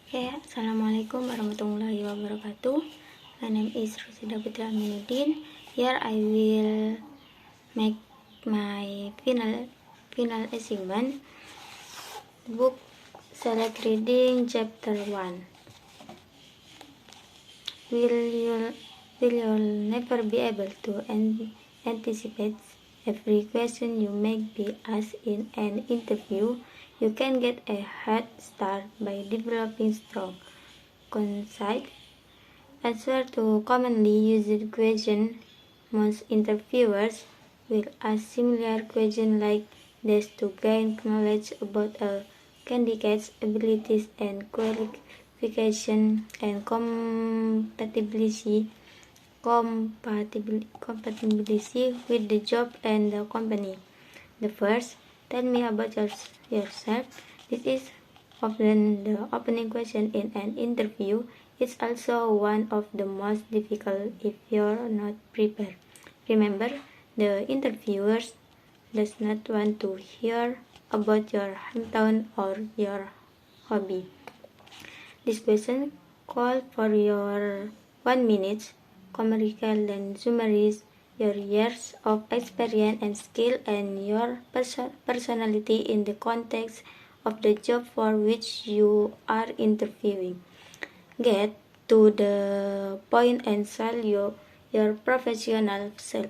Okay, Assalamualaikum warahmatullahi wabarakatuh. My name is Rosida Putri Aminuddin. Here I will make my final assignment. Book select reading chapter 1. Will you never be able to anticipate every question you may be asked in an interview? You can get a head start by developing strong, concise answer to commonly used questions. Most interviewers will ask similar questions like this to gain knowledge about a candidate's abilities and qualification and compatibility with the job and the company. The first, tell me about yourself. This is often the opening question in an interview. It's also one of the most difficult if you're not prepared. Remember, the interviewers does not want to hear about your hometown or your hobby. This question call for your 1 minute commercial and summarize your years of experience and skill and your personality in the context of the job for which you are interviewing. Get to the point and sell your professional self.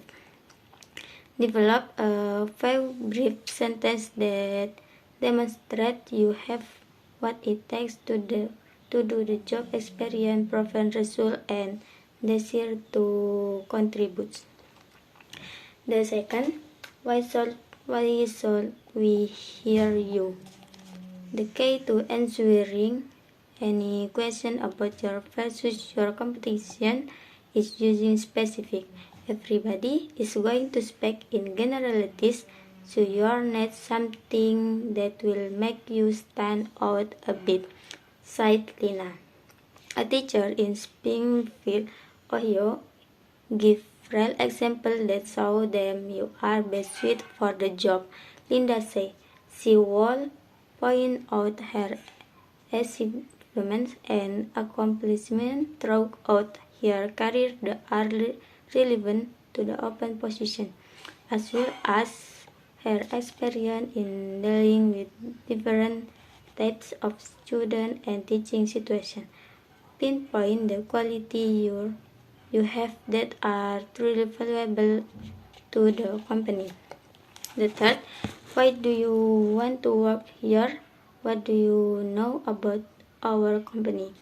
Develop a 5 brief sentences that demonstrate you have what it takes to do the job, experience, proven result, and desire to contribute. The second, why should we hear you? The key to answering any question about your versus your competition is using specific. Everybody is going to speak in generalities, so you need something that will make you stand out a bit. Cite Lina, a teacher in Springfield, Ohio, give real example that show them you are best suited for the job. Linda say she will point out her achievements and accomplishments throughout her career that are relevant to the open position, as well as her experience in dealing with different types of student and teaching situations. Pinpoint the quality you have that are truly valuable to the company. The third, why do you want to work here? What do you know about our company?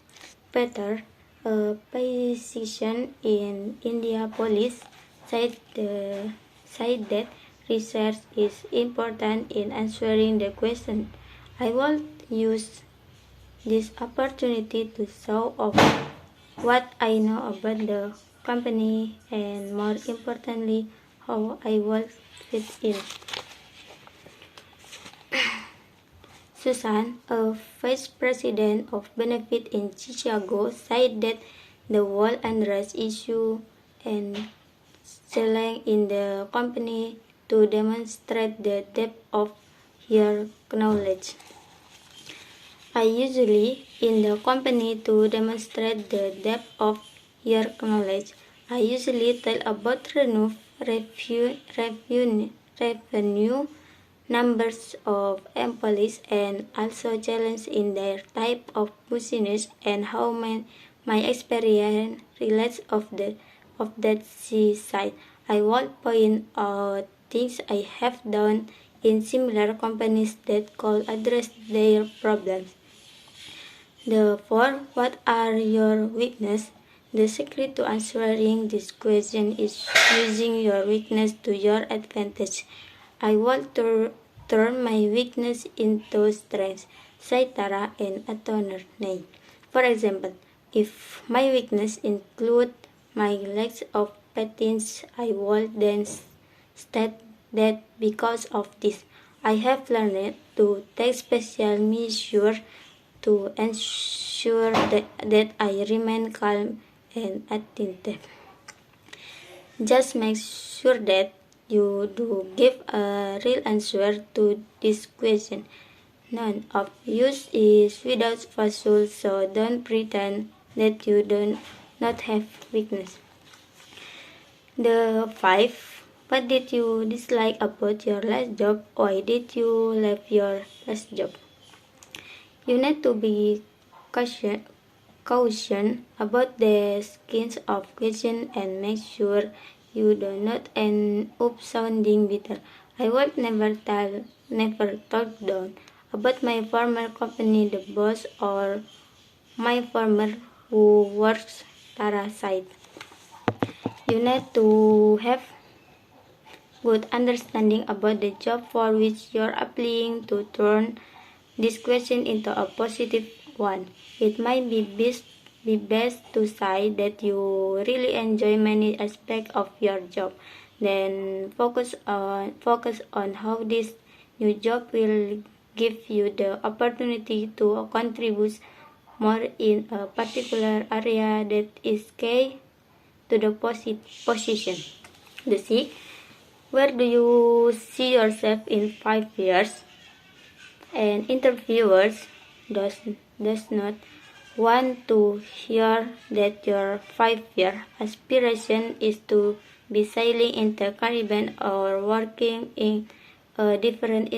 Peter, a physician in Indianapolis, said that research is important in answering the question. I will use this opportunity to show off what I know about the company and, more importantly, how I will fit in. Susan, a vice president of benefit in Chicago, said that the whole unrest issue and selling in the company to demonstrate the depth of her knowledge. I usually in the company to demonstrate the depth of your knowledge. I usually tell about revenue, numbers of employees, and also challenge in their type of business and how my experience relates of that side. I will point out things I have done in similar companies that could address their problems. Therefore, what are your weaknesses? The secret to answering this question is using your weakness to your advantage. I want to turn my weakness into strength, say Tara and attorney. For example, if my weakness include my lack of patience, I will then state that because of this, I have learned to take special measures to ensure that I remain calm and attentive. Just make sure that you do give a real answer to this question. none of use is without falsehood, so don't pretend that you do not have weakness. The 5. What did you dislike about your last job? Why did you leave your last job? You need to be caution about the kinds of question and make sure you do not end up sounding bitter. I would never talk down about my former company, the boss, or my former who works parasite. You need to have good understanding about the job for which you're applying to turn this question into a positive one. It might be best to say that you really enjoy many aspects of your job. Then focus on how this new job will give you the opportunity to contribute more in a particular area that is key to the position. The C. Where do you see yourself in 5 years? And interviewers does not want to hear that your 5-year aspiration is to be sailing in the Caribbean or working in a different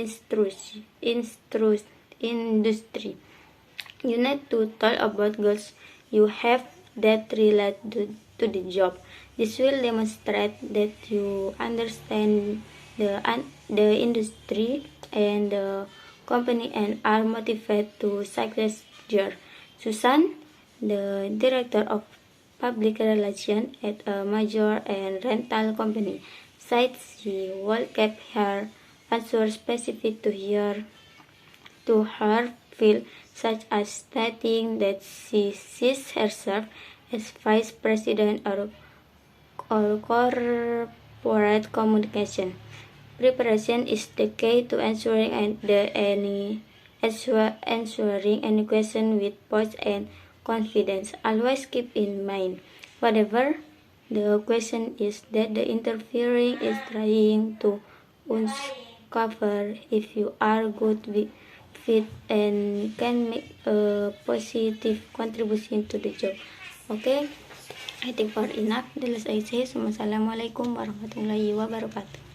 industry. You need to talk about goals you have that relate to the job. This will demonstrate that you understand the industry and the company and are motivated to success there. Susan, the director of public relations at a major and rental company, said she will keep her answer specific to her field, such as stating that she sees herself as vice president or corporate communication. Preparation is the key to answering any question with poise and confidence. Always keep in mind, whatever the question is, that the interviewing is trying to uncover if you are good fit and can make a positive contribution to the job. Okay, I think for enough. The last I say, Assalamualaikum warahmatullahi wabarakatuh.